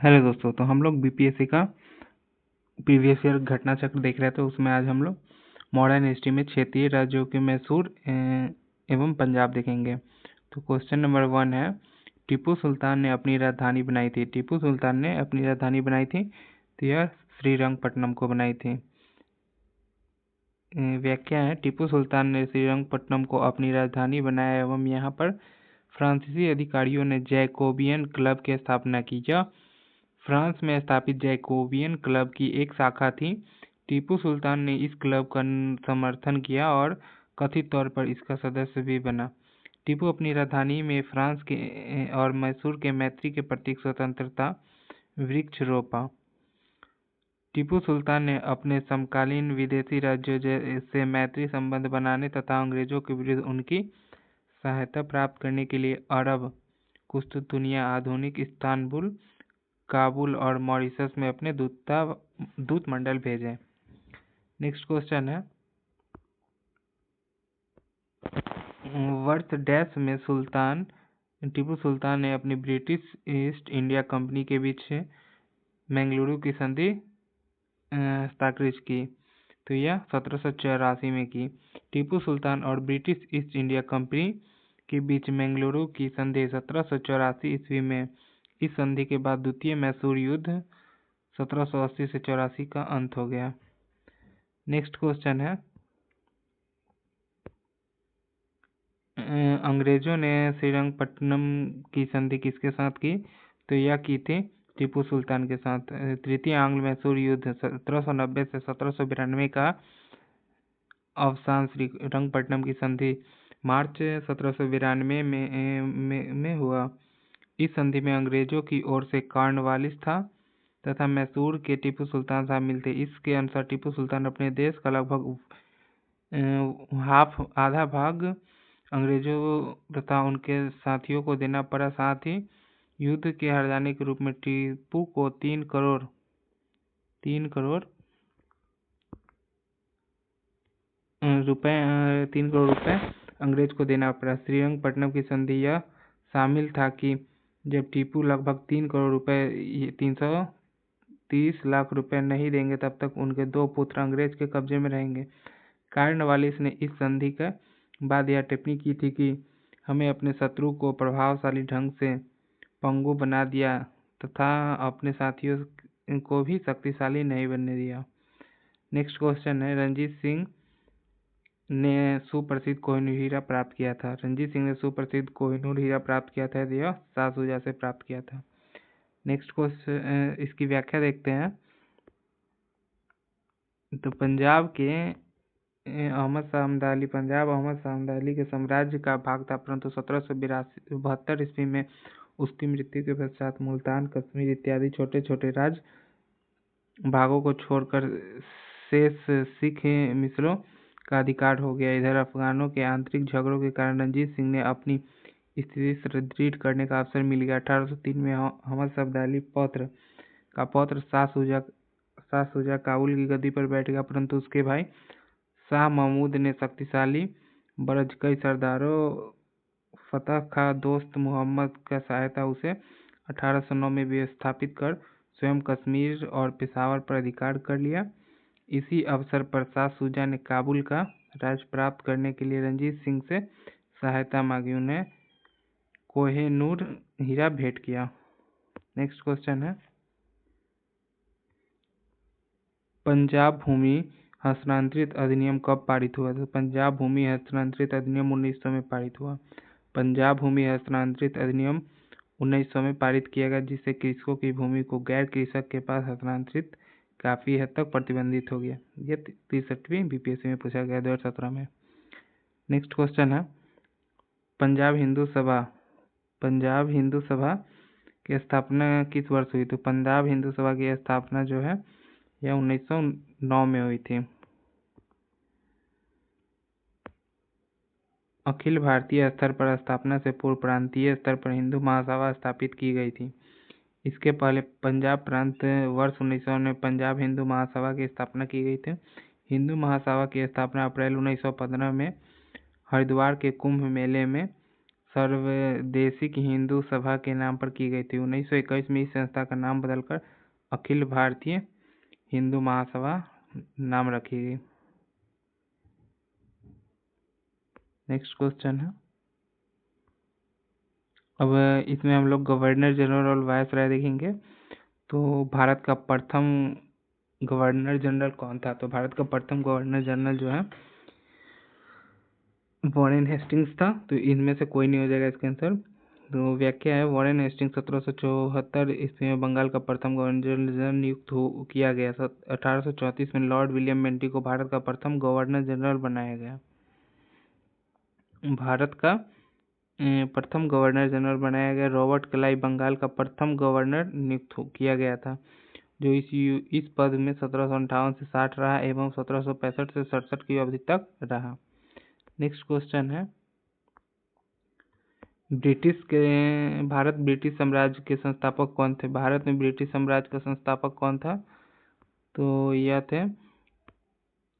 Hello दोस्तों, तो हम लोग बीपीएससी का प्रीवियस ईयर घटना चक्र देख रहे थे। उसमें आज हम लोग मॉडर्न हिस्ट्री में क्षेत्रीय राज्यों के मैसूर एवं पंजाब देखेंगे। तो क्वेश्चन नंबर 1 है, टीपू सुल्तान ने अपनी राजधानी बनाई थी। टीपू सुल्तान ने अपनी राजधानी बनाई थी, तो यह श्रीरंगपट्टनम को बनाई थी। व्याख्या है, टीपू सुल्तान ने श्रीरंगपट्टनम को अपनी राजधानी बनाया एवं यहाँ पर फ्रांसीसी अधिकारियों ने जैकोबियन क्लब की स्थापना की। यह फ्रांस में स्थापित जैकोबियन क्लब की एक शाखा थी। टीपू सुल्तान ने इस क्लब का समर्थन किया और कथित तौर पर इसका सदस्य भी बना। टीपू अपनी राजधानी में फ्रांस के और मैसूर के मैत्री के प्रतीक स्वतंत्रता वृक्ष रोपा। टीपू सुल्तान ने अपने समकालीन विदेशी राज्यों से मैत्री संबंध बनाने तथा अंग्रेजों के विरुद्ध उनकी सहायता प्राप्त करने के लिए अरब, कुस्तुनतुनिया, आधुनिक इस्तांबुल, काबुल और मॉरिशस में अपने दूत मंडल भेजे। नेक्स्ट क्वेश्चन है, वर्ष डैश में टीपू सुल्तान ने अपनी ब्रिटिश ईस्ट इंडिया कंपनी के बीच मैंगलुरु की संधि हस्ताक्षरित की। तो यह 1784 में की। टीपू सुल्तान और ब्रिटिश ईस्ट इंडिया कंपनी के बीच मैंगलुरु की संधि 1784 ईस्वी में। इस संधि के बाद द्वितीय मैसूर युद्ध 1780 से 84 का अंत हो गया। नेक्स्ट क्वेश्चन है, अंग्रेजों ने श्रीरंगपट्टनम की संधि किसके साथ की? तो यह की थी टीपू सुल्तान के साथ। तृतीय आंग्ल मैसूर युद्ध 1790 से 1792 का अवसान श्रीरंगपट्टनम की संधि मार्च 1792 में हुआ। इस संधि में अंग्रेजों की ओर से कॉर्नवालिस था तथा मैसूर के टीपू सुल्तान शामिल थे। इसके अनुसार टीपू सुल्तान अपने देश का लगभग आधा भाग अंग्रेजों तथा उनके साथियों को देना पड़ा। साथ ही युद्ध के हार जाने के रूप में टीपू को 3 करोड़ रुपए अंग्रेज को देना पड़ा। श्रीरंगपट्टनम की संधि यह शामिल था कि जब टीपू लगभग 330 लाख रुपए नहीं देंगे तब तक उनके 2 पुत्र अंग्रेज के कब्जे में रहेंगे। कॉर्नवालिस ने इस संधि के बाद यह टिप्पणी की थी कि हमें अपने शत्रु को प्रभावशाली ढंग से पंगु बना दिया तथा अपने साथियों को भी शक्तिशाली नहीं बनने दिया। नेक्स्ट क्वेश्चन है, रंजीत सिंह ने सुप्रसिद्ध कोहिनूर हीरा प्राप्त किया था। रंजीत सिंह ने सुप्रसिद्ध कोहिनूर हीरा प्राप्त किया था, यह शाहशुजा से प्राप्त किया था। नेक्स्ट क्वेश्चन, इसकी व्याख्या देखते हैं। तो पंजाब अहमद शाह अब्दाली के साम्राज्य का भाग था, परंतु 1772 ईस्वी में उसकी मृत्यु के पश्चात मुल्तान, कश्मीर इत्यादि छोटे छोटे राज्य भागों को छोड़कर शेष सिख मिस्रों का अधिकार हो गया। इधर अफगानों के आंतरिक झगड़ों के कारण रंजीत सिंह ने अपनी स्थिति सुदृढ़ करने का अवसर मिल गया। 1803 में अहमद शाह अब्दाली का पौत्र शाह काबुल की गद्दी पर बैठ गया, परंतु उसके भाई शाह महमूद ने शक्तिशाली बरजकई सरदारों फतह खां दोस्त मोहम्मद का सहायता उसे 1809 में विस्थापित कर स्वयं कश्मीर और पेशावर पर अधिकार कर लिया। इसी अवसर पर शाह शुजा ने काबुल का राज्य प्राप्त करने के लिए रंजीत सिंह से सहायता मांगी। उन्हें कोहिनूर हीरा भेंट किया। नेक्स्ट क्वेश्चन है, पंजाब भूमि हस्तांतरित अधिनियम कब पारित हुआ? तो पंजाब भूमि हस्तांतरित अधिनियम 1900 में पारित हुआ। पंजाब भूमि हस्तांतरित अधिनियम 1900 में पारित किया गया, जिससे कृषकों की भूमि को गैर कृषक के पास हस्तांतरित काफी हद तक प्रतिबंधित हो गया। यह 63वीं बीपीएससी में पूछा गया 2017 में। नेक्स्ट क्वेश्चन है, पंजाब हिंदू सभा की स्थापना किस वर्ष हुई? तो पंजाब हिंदू सभा की स्थापना जो है यह 1909 में हुई थी। अखिल भारतीय स्तर पर स्थापना से पूर्व प्रांतीय स्तर पर हिंदू महासभा स्थापित की गई थी। इसके पहले पंजाब प्रांत वर्ष 1900 में पंजाब हिंदू महासभा की स्थापना की गई थी। हिंदू महासभा की स्थापना अप्रैल 1915 में हरिद्वार के कुंभ मेले में सर्वदेशिक हिंदू सभा के नाम पर की गई थी। 1921 में इस संस्था का नाम बदलकर अखिल भारतीय हिंदू महासभा नाम रखी गई। नेक्स्ट क्वेश्चन है, अब इसमें हम लोग गवर्नर जनरल और वायसराय देखेंगे। तो भारत का प्रथम गवर्नर जनरल कौन था? तो भारत का प्रथम गवर्नर जनरल जो है वॉरेन हेस्टिंग्स था। तो इनमें से कोई नहीं हो जाएगा इसका आंसर। तो व्याख्या है, वॉरेन हेस्टिंग्स 1774 ईस्वी में बंगाल का प्रथम गवर्नर जनरल नियुक्त किया गया। 1834 में लॉर्ड विलियम बेंटिक को भारत का प्रथम गवर्नर जनरल बनाया गया। भारत का प्रथम गवर्नर जनरल बनाया गया। रॉबर्ट क्लाइव बंगाल का प्रथम गवर्नर नियुक्त किया गया था, जो इस पद में 1758 से 60 रहा एवं 1765 से 67 की अवधि तक रहा। नेक्स्ट क्वेश्चन है, भारत ब्रिटिश साम्राज्य के संस्थापक कौन थे? भारत में ब्रिटिश साम्राज्य का संस्थापक कौन था? तो यह थे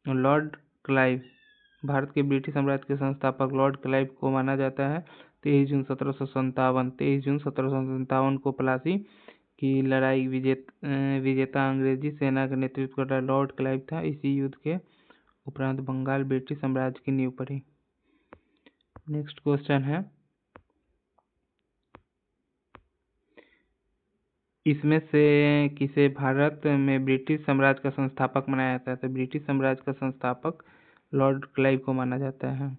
लॉर्ड क्लाइव। भारत के ब्रिटिश साम्राज्य के संस्थापक लॉर्ड क्लाइव को माना जाता है। 23 जून 1757 को प्लासी की लड़ाई विजेता अंग्रेजी सेना का नेतृत्व कर रहा लॉर्ड क्लाइव था। इसी युद्ध के उपरांत बंगाल ब्रिटिश साम्राज्य की नींव पड़ी। नेक्स्ट क्वेश्चन है, इसमें से किसे भारत में ब्रिटिश साम्राज्य का संस्थापक माना जाता है? तो ब्रिटिश साम्राज्य का संस्थापक लॉर्ड क्लाइव को माना जाता है।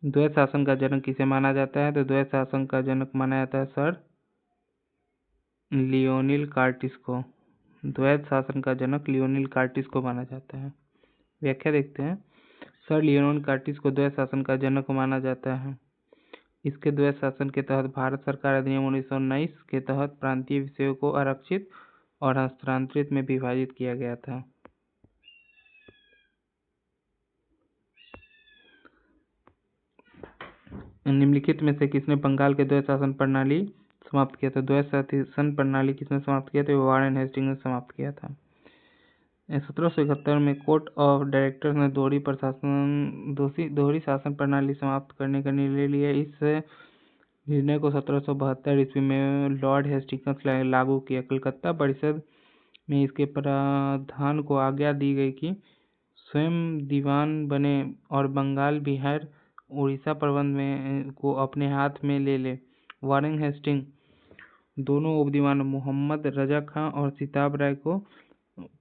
द्वैत शासन का जनक किसे माना जाता है? तो द्वैत शासन का जनक माना जाता है सर लियोनिल कार्टिस को। द्वैत शासन का जनक लियोनिल कार्टिस को माना जाता है। व्याख्या देखते हैं, सर लियोनिल कार्टिस को द्वैत शासन का जनक माना जाता है। इसके द्वैत शासन के तहत भारत सरकार अधिनियम 1919 के तहत प्रांतीय विषयों को आरक्षित और हस्तांतरित में विभाजित किया गया था। निम्नलिखित में से किसने बंगाल के द्वैत शासन प्रणाली समाप्त किया था? द्वैत शासन प्रणाली किसने समाप्त किया था? वॉरेन हेस्टिंग्स ने समाप्त किया था। 1771 में कोर्ट ऑफ डायरेक्टर्स ने दोहरी शासन प्रणाली समाप्त करने का निर्णय लिया। इस निर्णय को 1772 ईस्वी में लॉर्ड हेस्टिंग्स लागू किया। कलकत्ता परिषद में इसके प्रावधान को आज्ञा दी गई कि स्वयं दीवान बने और बंगाल, बिहार, उड़ीसा प्रबंध में को अपने हाथ में ले ले। वॉरेन हेस्टिंग दोनों उपदीवान मोहम्मद रजा खां और सिताब राय को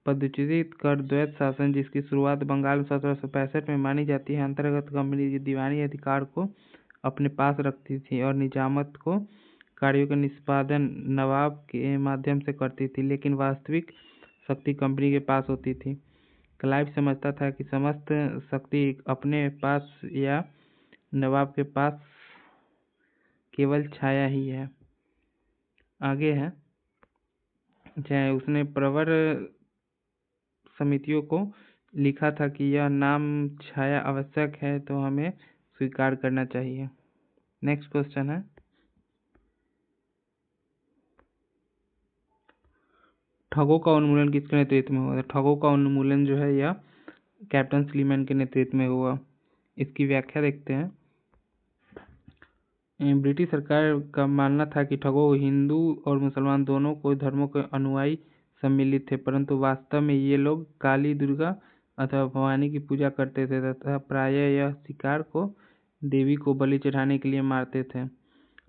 पदच्युत कर द्वैत शासन, जिसकी शुरुआत बंगाल में 1765 में मानी जाती है, अंतर्गत कंपनी दीवानी अधिकार को अपने पास रखती थी और निजामत को कार्यों का निष्पादन नवाब के माध्यम से करती थी, लेकिन वास्तविक शक्ति कंपनी के पास होती थी। क्लाइव समझता था कि समस्त शक्ति अपने पास या नवाब के पास केवल छाया ही है। आगे है, चाहे उसने प्रवर समितियों को लिखा था कि यह नाम छाया आवश्यक है तो हमें स्वीकार करना चाहिए। नेक्स्ट क्वेश्चन है, ठगों का उन्मूलन किसके नेतृत्व में हुआ? ठगों का उन्मूलन जो है यह कैप्टन स्लीमैन के नेतृत्व में हुआ। इसकी व्याख्या देखते हैं। ब्रिटिश सरकार का मानना था कि ठगों हिंदू और मुसलमान दोनों को धर्मों के अनुयायी सम्मिलित थे, परंतु वास्तव में ये लोग काली, दुर्गा अथवा भवानी की पूजा करते थे तथा प्रायः यह शिकार को देवी को बलि चढ़ाने के लिए मारते थे।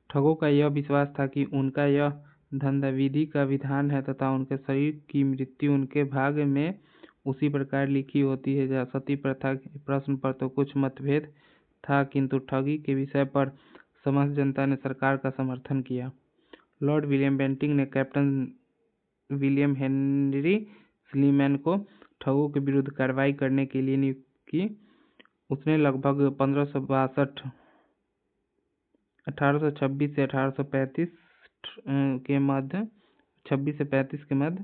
ठगों का यह विश्वास था कि उनका यह धंधा विधि का विधान है तथा उनके शरीर की मृत्यु उनके भाग्य में उसी प्रकार लिखी होती है। जहाँ सती प्रथा के प्रश्न पर तो कुछ मतभेद था, किंतु ठगी के विषय पर समस्त जनता ने सरकार का समर्थन किया। लॉर्ड विलियम बेंटिक ने कैप्टन विलियम हेनरी स्लीमैन को ठगों के विरुद्ध कार्रवाई करने के लिए नियुक्त की। उसने लगभग 1826 से 1835 के मध्य 26 से 35 के मध्य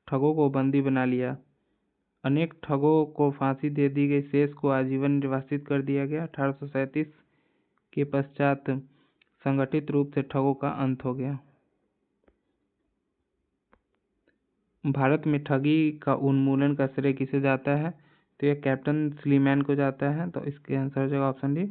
ठगों को बंदी बना लिया। अनेक ठगों को फांसी दे दी गई, शेष को आजीवन निर्वासित कर दिया गया। 1837 के पश्चात संगठित रूप से ठगों का अंत हो गया। भारत में ठगी का उन्मूलन का श्रेय किसे जाता है? तो यह कैप्टन स्लीमैन को जाता है। तो इसके आंसर हो जाएगा ऑप्शन डी।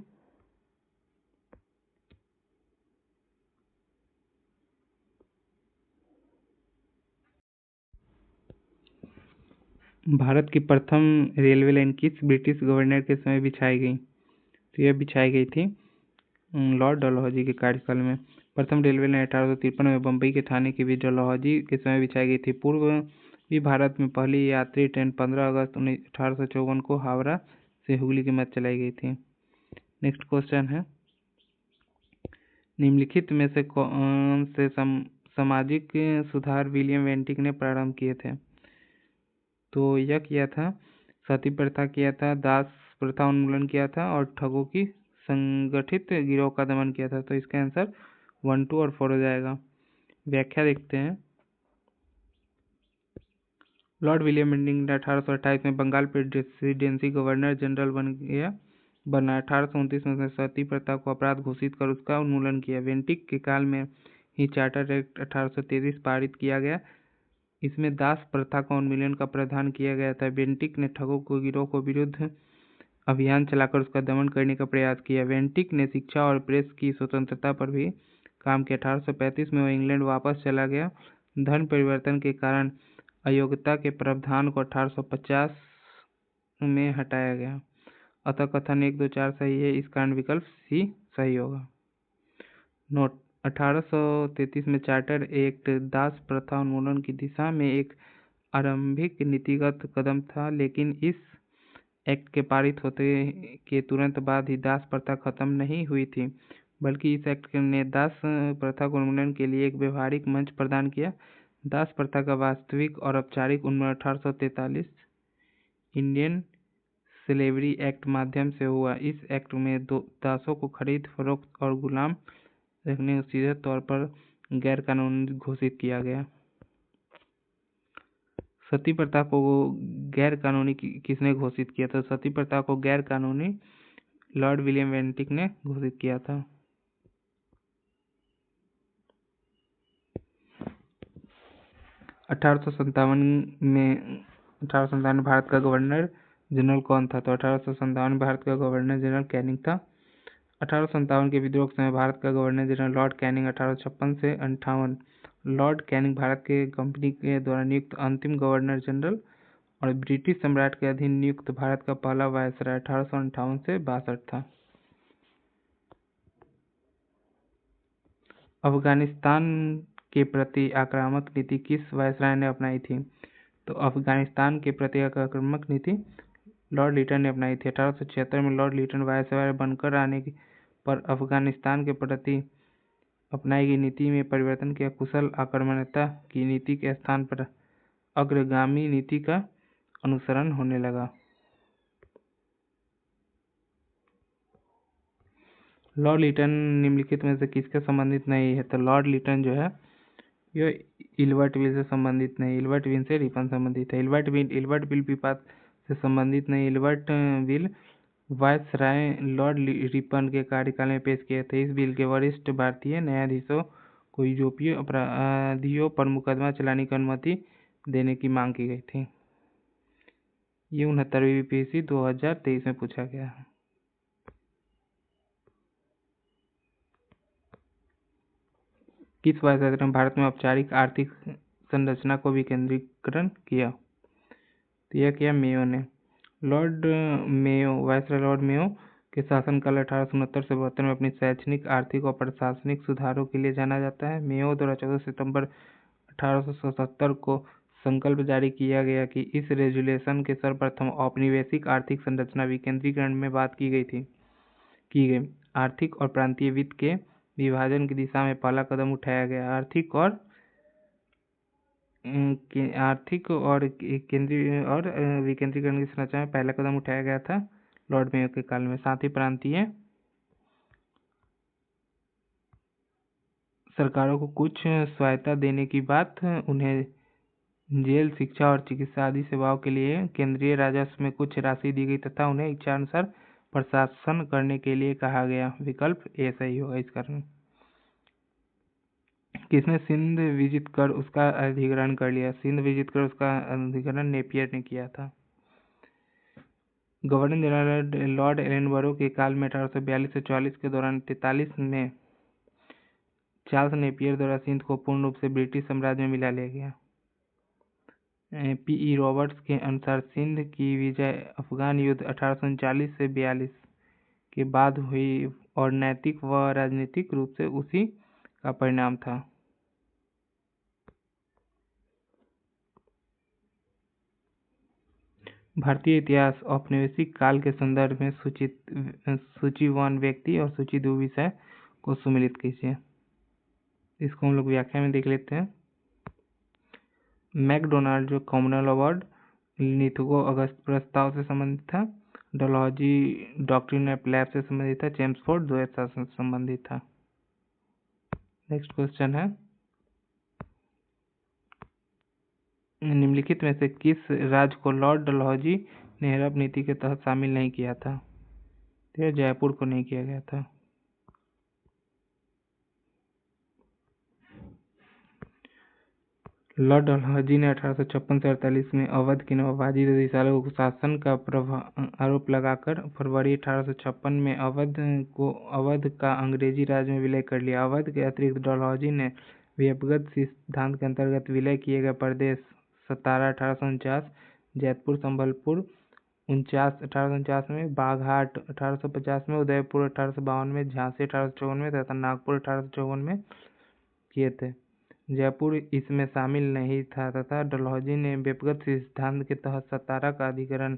भारत की प्रथम रेलवे लाइन किस ब्रिटिश गवर्नर के समय बिछाई गई? तो यह बिछाई गई थी लॉर्ड डलहौजी के कार्यकाल में। प्रथम रेलवे लाइन 1853 में बम्बई के ठाणे के बीच डलहौजी के समय बिछाई गई थी। पूर्व भी भारत में पहली यात्री ट्रेन 15 अगस्त 1854 को हावड़ा से हुगली के मध्य चलाई गई थी। नेक्स्ट क्वेश्चन है, निम्नलिखित में से कौन से सामाजिक सुधार विलियम बेंटिक ने प्रारंभ किए थे? तो यह किया था, सती प्रथा किया था, दास प्रथा उन्मूलन किया था और ठगों की संगठित गिरोह का दमन किया था। तो इसका आंसर 1, 2 और 4 हो जाएगा। व्याख्या देखते हैं। लॉर्ड विलियम बेंटिक 1828 में बंगाल प्रेसिडेंसी गवर्नर जनरल बना 1829 में उसने सती प्रथा को अपराध घोषित कर उसका उन्मूलन किया। बेंटिक के काल में ही चार्टर एक्ट 1833 पारित किया गया। इसमें दास प्रथा का उन्मूलन का प्रावधान किया गया था। बेंटिक ने ठगों को गिरोह को विरुद्ध अभियान चलाकर उसका दमन करने का प्रयास किया। बेंटिक ने शिक्षा और प्रेस की स्वतंत्रता पर भी काम किया। 1835 में वह इंग्लैंड वापस चला गया। धर्म परिवर्तन के कारण अयोग्यता के प्रावधान को 1850 में हटाया गया। अतः कथन 1, 2, 4 सही है। इस कारण विकल्प सी सही होगा। नोट, 1833 में चार्टर एक्ट दास प्रथा उन्मूलन की दिशा में एक आरंभिक नीतिगत कदम था, लेकिन इस एक्ट के पारित होते के तुरंत बाद ही दास प्रथा खत्म नहीं हुई थी, बल्कि इस एक्ट ने दास प्रथा को उन्मूलन के लिए एक व्यवहारिक मंच प्रदान किया। दास प्रथा का वास्तविक और औपचारिक उन्मूलन 1843 इंडियन स्लेवरी एक्ट माध्यम से हुआ। इस एक्ट में दासों को खरीद फरोख्त और गुलाम रखने को सीधे तौर पर गैर कानूनी घोषित किया गया। सती प्रथा को गैर कानूनी किसने घोषित किया था? सती प्रथा को गैर कानूनी लॉर्ड विलियम बेंटिक ने घोषित किया था। अठारह में भारत का गवर्नर जनरल कौन था? तो 1857 में भारत का गवर्नर जनरल कैनिंग था। 1857 के विद्रोह के समय भारत का गवर्नर जनरल लॉर्ड कैनिंग 1856 से 58। लॉर्ड कैनिंग भारत के कंपनी के द्वारा नियुक्त अंतिम गवर्नर जनरल और ब्रिटिश सम्राट के अधीन नियुक्त भारत का पहला वायसराय 1858 से 62 था। अफगानिस्तान के प्रति आक्रामक नीति किस वायसराय ने अपनाई थी? तो अफगानिस्तान के प्रति आक्रामक नीति लॉर्ड लिटन ने अपनाई थी। 1876 में लॉर्ड लिटन वायसराय बनकर आने पर अफगानिस्तान के प्रति अपनाई गई नीति में परिवर्तन किया। कुशल आक्रामकता की नीति के स्थान पर अग्रगामी नीति का अनुसरण होने लगा। लॉर्ड लिटन निम्नलिखित में से किसके संबंधित नहीं है? तो लॉर्ड लिटन जो है यह इल्बर्ट विल से संबंधित नहीं, इल्बर्ट विल से रिपन संबंधित है। इल्बर्ट विल विवाद से संबंधित नहीं। Ilbert will viceroy Lord Ripon के कार्यकाल में पेश किए थे। इस बिल के वरिष्ठ भारतीय न्यायाधीशों को यूरोपीय अपराधियों पर मुकदमा चलाने की अनुमति देने की मांग की गई थी। ये 69वीं यूपीएससी 2023 में पूछा गया है। किस वायसराय ने भारत में औपचारिक आर्थिक संरचना को विकेंद्रीकरण किया? तो यह किया मेयो ने। Lord Mayo viceroy Lord Mayo के शासनकाल 1869 से 72 में अपनी शैक्षणिक, आर्थिक और प्रशासनिक सुधारों के लिए जाना जाता है। मेयो द्वारा 14 सितंबर 1877 को संकल्प जारी किया गया कि इस रेजुलेशन के सर्वप्रथम औपनिवेशिक आर्थिक संरचना विकेंद्रीकरण में बात की गई। आर्थिक और प्रांतीय वित्त के विभाजन की दिशा में पहला कदम उठाया गया। आर्थिक और केंद्रीय और विकेंद्रीकरण की संरचना में पहला कदम उठाया गया था लॉर्ड मेयो के काल में। साथ ही प्रांतीय सरकारों को कुछ स्वायत्तता देने की बात, उन्हें जेल, शिक्षा और चिकित्सा आदि सेवाओं के लिए केंद्रीय राजस्व में कुछ राशि दी गई तथा उन्हें इच्छानुसार प्रशासन करने के लिए कहा गया। विकल्प ए सही होगा इस कारण। किसने सिंध विजित कर उसका अधिग्रहण कर लिया? सिंध विजित कर उसका अधिग्रहण नेपियर ने किया था। गवर्नर जनरल लॉर्ड एलनबरो के काल में 1842 से 44 के दौरान 43 में चार्ल्स नेपियर द्वारा सिंध को पूर्ण रूप से ब्रिटिश साम्राज्य में मिला लिया गया। P.E. रॉबर्ट्स के अनुसार सिंध की विजय अफगान युद्ध 1839 से 42 के बाद हुई और नैतिक व राजनीतिक रूप से उसी का परिणाम था। भारतीय इतिहास औपनिवेशिक काल के संदर्भ में सूची 1 व्यक्ति और सूची 2 विषय को सम्मिलित कीजिए। इसको हम लोग व्याख्या में देख लेते हैं। मैकडोनाल्ड जो कॉमनवेल्थ अवार्ड नीतिको अगस्त प्रस्ताव से संबंधित था। डलहौजी डॉक्ट्रिन ऑफ लैब से संबंधित था। चेम्सफोर्ड द्वैत शासन से संबंधित था। नेक्स्ट क्वेश्चन है, निम्नलिखित में से किस राज्य को लॉर्ड डलहौजी ने हेरप नीति के तहत शामिल नहीं किया था? तो जयपुर को नहीं किया गया था। लॉर्ड डलहौजी ने 1856 से 48 में अवध की नवाब वाजिद अली सालों को शासन का आरोप लगाकर फरवरी 1856 में अवध का अंग्रेजी राज में विलय कर लिया। अवध के अतिरिक्त डलहौजी ने व्यपगत सिद्धांत के अंतर्गत विलय किए गए प्रदेश सतारा 1849, जैतपुर संबलपुर 1849 में, बाघाट 1850 में, उदयपुर 1852 में, झांसी 1854 में तथा नागपुर 1854 में किए थे। जयपुर इसमें शामिल नहीं था तथा डलहौजी ने व्यपगत सिद्धांत के तहत सतारा का अधिग्रहण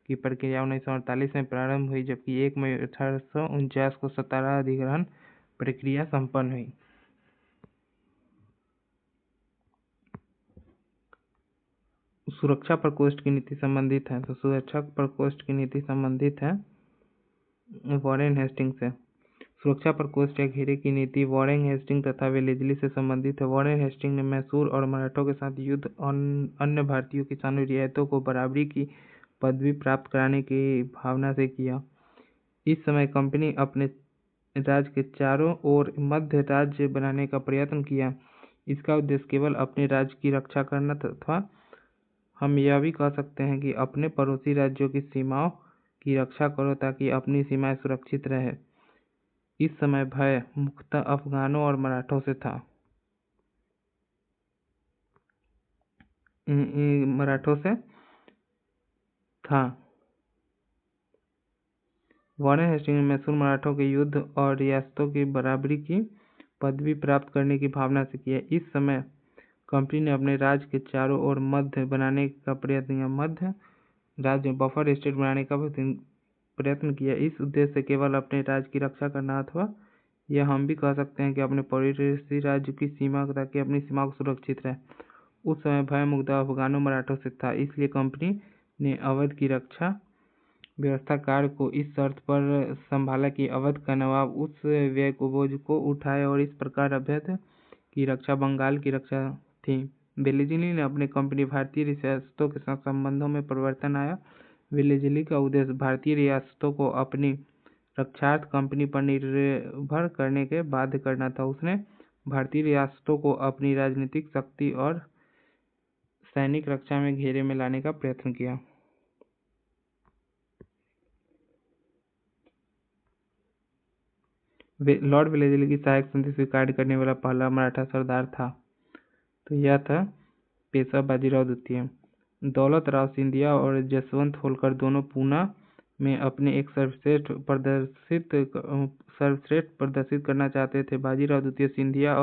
की प्रक्रिया 1948 में प्रारंभ हुई, जबकि 1 मई 1849 को सतारा अधिग्रहण प्रक्रिया संपन्न हुई। सुरक्षा प्रकोष्ठ की नीति संबंधित है, तो सुरक्षा प्रकोष्ठ की नीति संबंधित है वॉरेन हेस्टिंग से। सुरक्षा प्रकोष्ठ या घेरे की नीति वॉरेन हेस्टिंग तथा वेलेस्ली से संबंधित है। वॉरेन हेस्टिंग ने मैसूर और मराठों के साथ युद्ध और अन्य भारतीय किसानों रियायतों को बराबरी की पदवी प्राप्त कराने की भावना से किया। इस समय कंपनी अपने राज्य के चारों ओर मध्य राज्य बनाने का प्रयत्न किया। इसका उद्देश्य केवल अपने राज्य की रक्षा करना तथा हम यह भी कह सकते हैं कि अपने पड़ोसी राज्यों की सीमाओं की रक्षा करो ताकि अपनी सीमाएं सुरक्षित रहे। इस समय भय मुख्यतः अफगानों और मराठों से था। वॉरेन हेस्टिंग ने मैसूर मराठों के युद्ध और रियासतों की बराबरी की पदवी प्राप्त करने की भावना से किया। इस समय कंपनी ने अपने राज्य के चारों ओर मध्य बनाने का प्रयत्न किया। मध्य राज्य में बफर स्टेट बनाने का प्रयत्न किया। इस उद्देश्य से केवल अपने राज्य की रक्षा करना अथवा यह हम भी कह सकते हैं कि अपने पड़ोसी राज्य की सीमा ताकि अपनी सीमा को सुरक्षित रहे। उस समय भय मुक्त अफगानों मराठों से था, इसलिए कंपनी ने अवध की रक्षा व्यवस्था कार्य को इस शर्त पर संभाला कि अवध का नवाब उस व्यय को बोझ को उठाए और इस प्रकार अवध की रक्षा बंगाल की रक्षा थी। वेलेस्ली ने अपने कंपनी भारतीय रियासतों के साथ संबंधों में परिवर्तन आया। वेलेस्ली का उद्देश्य भारतीय रियासतों को अपनी रक्षार्थ कंपनी पर निर्भर करने के बाध्य करना था। उसने भारतीय रियासतों को अपनी राजनीतिक शक्ति और सैनिक रक्षा में घेरे में लाने का प्रयत्न किया। लॉर्ड वेलेस्ली की सहायक संधि स्वीकार करने वाला पहला मराठा सरदार था, तो यह था पेशवा बाजीराव द्वितीय। दौलत राव सिंधिया और जसवंत होलकर दोनों पूना में अपने एक सर्वश्रेष्ठ प्रदर्शित करना चाहते थे। बाजीराव द्वितीय सिंधिया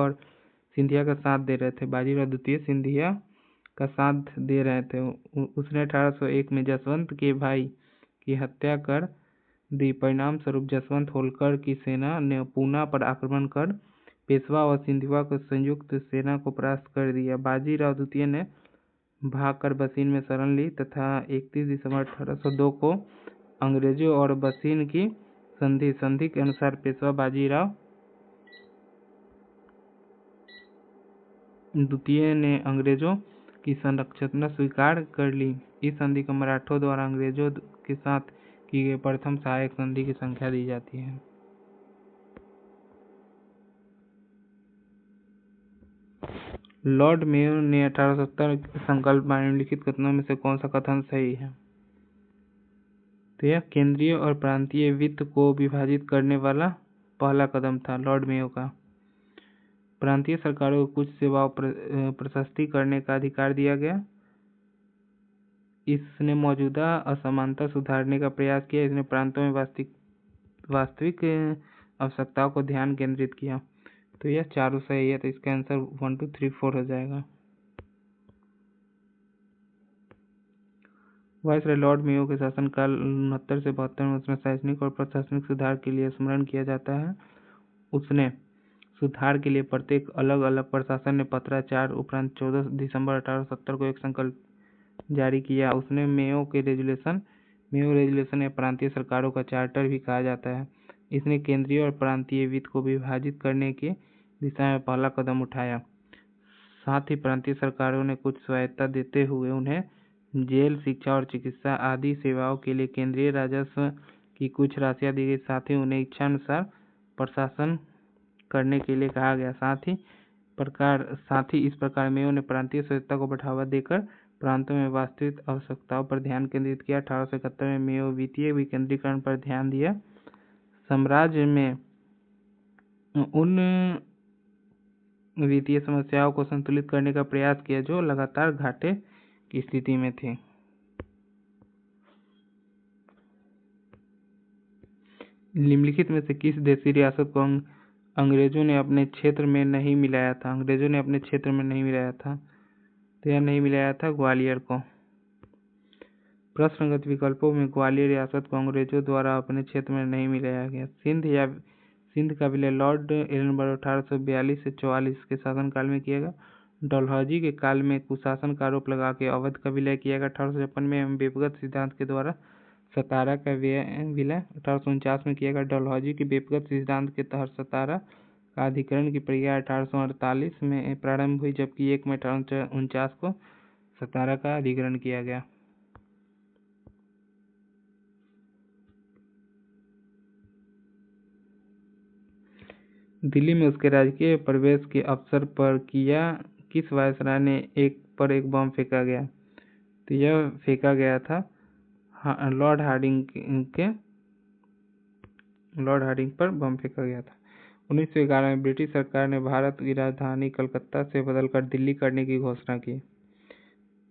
का साथ दे रहे थे। उसने 1801 में जसवंत के भाई की हत्या कर दी। परिणाम स्वरूप जसवंत होलकर की सेना ने पूना पर आक्रमण कर पेशवा और सिंधिया को संयुक्त सेना को परास्त कर दिया। बाजीराव द्वितीय ने भागकर बसीन में शरण ली तथा 31 दिसंबर 1802 को अंग्रेजों और बसीन की संधि के अनुसार पेशवा बाजीराव द्वितीय ने अंग्रेजों की संरक्षणा स्वीकार कर ली। इस संधि को मराठों द्वारा अंग्रेजों के साथ की गई प्रथम सहायक संधि की संख्या दी जाती है। लॉर्ड मेयो ने 1870 के संकल्प में निम्नलिखित कथनों में से कौन सा कथन सही है? तो यह केंद्रीय और प्रांतीय वित्त को विभाजित करने वाला पहला कदम था लॉर्ड मेयो का। प्रांतीय सरकारों को कुछ सेवाओं प्रशस्ति करने का अधिकार दिया गया। इसने मौजूदा असमानता सुधारने का प्रयास किया। इसने प्रांतों में वास्तविक आवश्यकताओं को ध्यान केंद्रित किया। तो यह चारों सही है, तो इसका आंसर 1 2 3 4 हो जाएगा। वायसराय लॉर्ड मेयो के शासनकाल 69 से 72 में उसमें शैक्षणिक और प्रशासनिक सुधार के लिए स्मरण किया जाता है। उसने सुधार के लिए प्रत्येक अलग अलग प्रशासन ने पत्राचार उपरांत 14 दिसंबर 1870 को एक संकल्प जारी किया। उसने मेयो रेजुलेशन या प्रांतीय सरकारों का चार्टर भी कहा जाता है। इसने केंद्रीय और प्रांतीय वित्त को विभाजित करने की दिशा में पहला कदम उठाया। साथ ही प्रांतीय सरकारों ने कुछ स्वायत्तता देते हुए उन्हें जेल, शिक्षा और चिकित्सा आदि सेवाओं के लिए केंद्रीय राजस्व की कुछ राशियां दी गई। साथ ही उन्हें इच्छानुसार प्रशासन करने के लिए कहा गया। साथ ही इस प्रकार मेयो ने प्रांतीय स्वायत्तता को बढ़ावा देकर प्रांतों में वास्तविक आवश्यकताओं पर ध्यान केंद्रित किया। 1871 में मेयो वित्तीय विकेंद्रीकरण पर ध्यान दिया। साम्राज्य में उन वित्तीय समस्याओं को संतुलित करने का प्रयास किया जो लगातार घाटे की स्थिति में थे। निम्नलिखित में से किस देशी रियासत को अंग्रेजों ने अपने क्षेत्र में नहीं मिलाया था? तो यह नहीं मिलाया था ग्वालियर को। प्रश्नगत विकल्पों में ग्वालियर रियासत को अंग्रेजों द्वारा अपने क्षेत्र में नहीं मिलाया गया। सिंध का विलय लॉर्ड एलनबरो 1842 से 44 के शासनकाल में किया गया। डलहौजी के काल में कुशासन का आरोप लगा के अवध का विलय किया गया। 1856 में बेपगत सिद्धांत के द्वारा सतारा का विलय 1849 में किया गया। डलहौजी के बेपगत सिद्धांत के तहत सतारा का अधिग्रहण की प्रक्रिया 1848 में प्रारंभ हुई, जबकि 1 मई 1849 को सतारा का अधिग्रहण किया गया। दिल्ली में उसके राजकीय प्रवेश के अवसर पर किस वायसराय ने एक बम फेंका गया? तो यह फेंका गया था लॉर्ड हार्डिंग पर बम फेंका गया था। 1911 में ब्रिटिश सरकार ने भारत की राजधानी कलकत्ता से बदलकर दिल्ली करने की घोषणा की।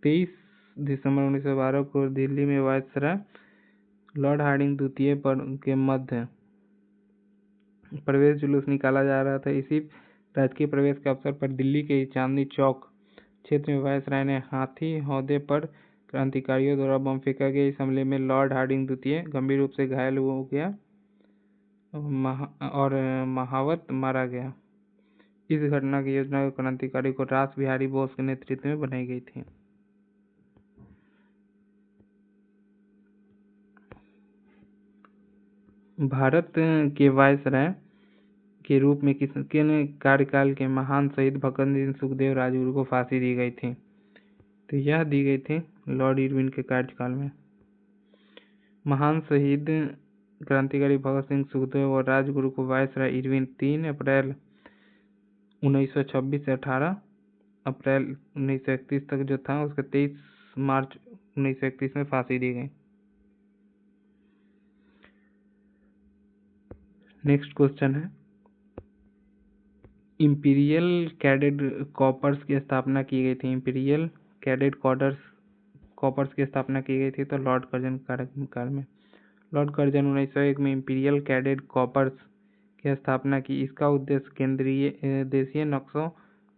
23 दिसंबर 1912 को दिल्ली में वायसराय लॉर्ड हार्डिंग द्वितीय के मध्य प्रवेश जुलूस निकाला जा रहा था। इसी राजकीय प्रवेश के अवसर पर दिल्ली के चांदनी चौक क्षेत्र में वायसराय ने हाथी हौदे पर क्रांतिकारियों द्वारा बम फेंका गया। इस हमले में लॉर्ड हार्डिंग द्वितीय गंभीर रूप से घायल हो गया और महावत मारा गया। इस घटना की योजना क्रांतिकारी को रास बिहारी बोस के नेतृत्व में बनाई गई थी। भारत के वायसराय के रूप में किसके कार्यकाल के महान शहीद भगत सिंह सुखदेव राजगुरु को फांसी दी गई थी? तो यह दी गई थी लॉर्ड इरविन के कार्यकाल में। महान शहीद क्रांतिकारी भगत सिंह सुखदेव और राजगुरु को वायसराय इरविन 3 अप्रैल 1926 से 18 अप्रैल 1931 तक जो था उसके 23 मार्च 1931 में फांसी दी गई। नेक्स्ट क्वेश्चन है, इंपीरियल कैडेट कॉर्प्स की स्थापना की गई थी। इंपीरियल कैडेट कॉर्प्स की स्थापना की गई थी तो लॉर्ड कर्जन कार्यकाल में। लॉर्ड कर्जन 1901 में इंपीरियल कैडेट कॉर्प्स की स्थापना की। इसका उद्देश्य केंद्रीय देशीय नक्शों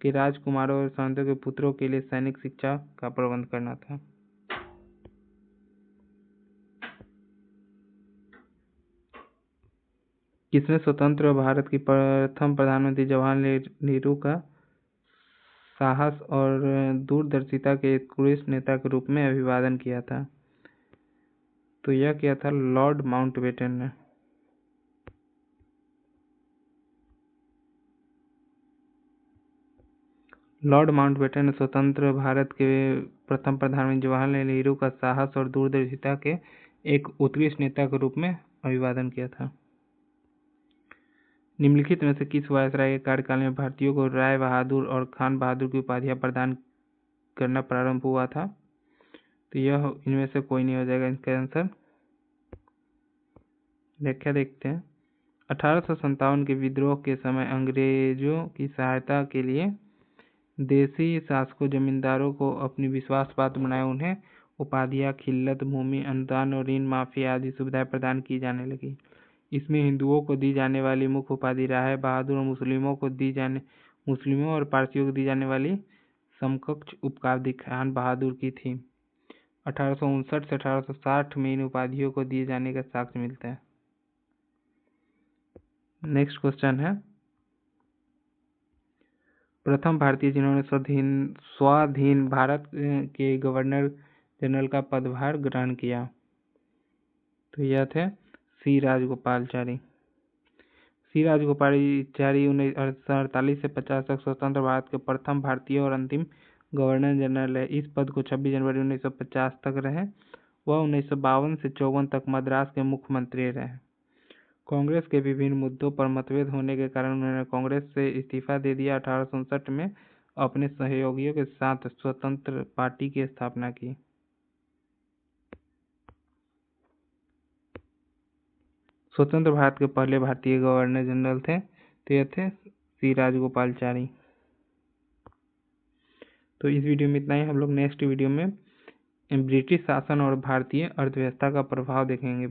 के राजकुमारों और संतों के पुत्रों के लिए सैनिक शिक्षा का प्रबंध करना था। किसने स्वतंत्र भारत की प्रथम प्रधानमंत्री जवाहरलाल नेहरू का साहस और दूरदर्शिता के उत्कृष्ट नेता के रूप में अभिवादन किया था? तो यह किया था लॉर्ड माउंटबेटन ने। लॉर्ड माउंटबेटन ने स्वतंत्र भारत के प्रथम प्रधानमंत्री जवाहरलाल नेहरू का साहस और दूरदर्शिता के एक उत्कृष्ट नेता के रूप में अभिवादन किया था। निम्नलिखित में से किस वायसराय के कार्यकाल में भारतीयों को राय बहादुर और खान बहादुर की उपाधियां प्रदान करना प्रारंभ हुआ था? तो यह इनमें से कोई नहीं हो जाएगा इसका आंसर। व्याख्या देखते हैं। 1857 के विद्रोह के समय अंग्रेजों की सहायता के लिए देशी शासकों जमींदारों को अपनी विश्वास पात्र बनाया। उन्हें उपाधियां, खिल्लत, भूमि, अनुदान और ऋण माफी आदि सुविधाएं प्रदान की जाने लगी। इसमें हिंदुओं को दी जाने वाली मुख्य उपाधि राय बहादुर और मुस्लिमों और पारसियों को दी जाने वाली समकक्ष उपाधि खान बहादुर की थी। 1859 से 1860 में इन उपाधियों को दिए जाने का साक्ष्य मिलता है। नेक्स्ट क्वेश्चन है, प्रथम भारतीय जिन्होंने स्वाधीन भारत के गवर्नर जनरल का पदभार ग्रहण किया, तो यह थे सी राजगोपालचारी। सी राजगोपालचारी 1948 से 50 तक स्वतंत्र भारत के प्रथम भारतीय और अंतिम गवर्नर जनरल है। इस पद को 26 जनवरी 1950 तक रहे। वह 1952 से 54 तक मद्रास के मुख्यमंत्री रहे। कांग्रेस के विभिन्न मुद्दों पर मतभेद होने के कारण उन्होंने कांग्रेस से इस्तीफा दे दिया। 1859 में अपने सहयोगियों के साथ स्वतंत्र पार्टी की स्थापना की। स्वतंत्र भारत के पहले भारतीय गवर्नर जनरल थे, तो ये थे सी राजगोपालचारी। तो इस वीडियो में इतना ही। हम लोग नेक्स्ट वीडियो में ब्रिटिश शासन और भारतीय अर्थव्यवस्था का प्रभाव देखेंगे।